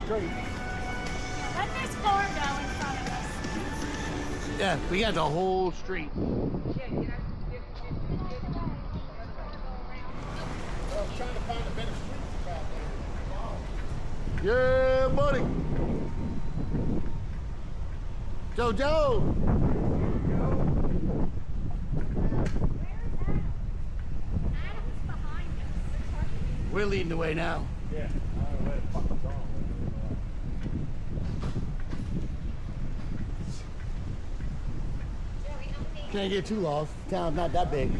straight. Let this car go in front of us. Yeah, we got the whole street. I was trying to find a better street to drive down. Yeah, buddy. Jojo. Adam's behind us. We're leading the way now. Yeah, I don't know where the fuck it's on. Can't get too lost. Town's not that big.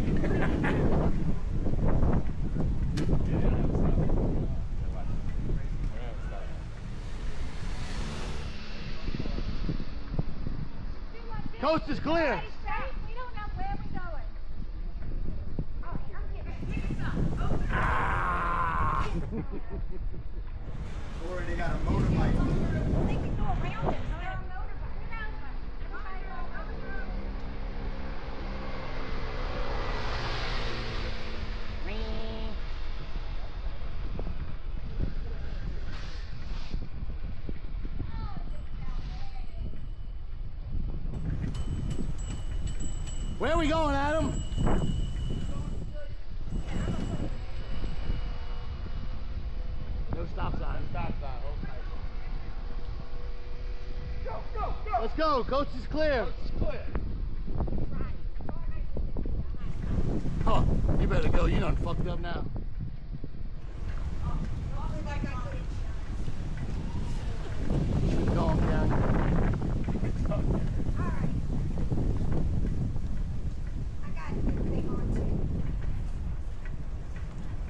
Coast is clear. We don't know where we're going. Or they got a motorbike. They can go around it. Where are we going, Adam? No stop sign. Stop sign. Go, go, go. Let's go. Coast is clear. It's clear. Oh, you better go. You done fucked up now. Keep going, Karen.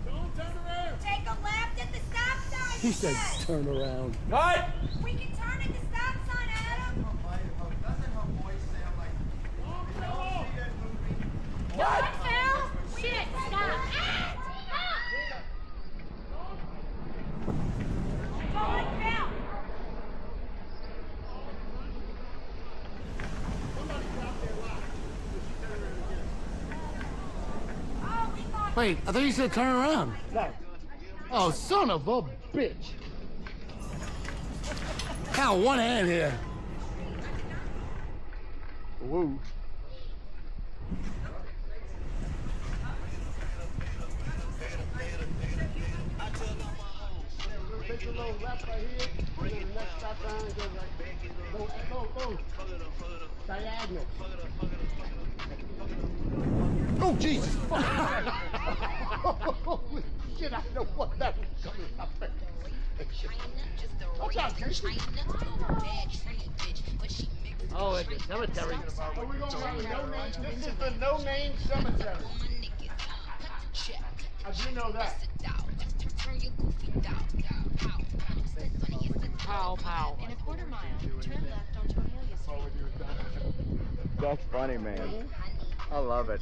Don't turn around. Take a left at the stop sign. He said turn around. Cut. We can turn at the stop sign, Adam. Doesn't her voice sound like Don't go. see that movie? What, Phil? Shit, stop. Stop. Going, Phil. Oh, we thought. Wait, I thought you said turn around. No. Oh, son of a bitch. Count one hand here. Whoa. Take a little left right here. And then the next stop sign goes like go. Diagonal. Oh, Jesus. Holy shit, I know what that was coming up. Watch out, Casey. Oh, it's a cemetery. Are we going around the no name? This is the no name cemetery. I do know that. Pow, pow. In a quarter mile, turn left on Tornelia Street. That's funny, man. I love it.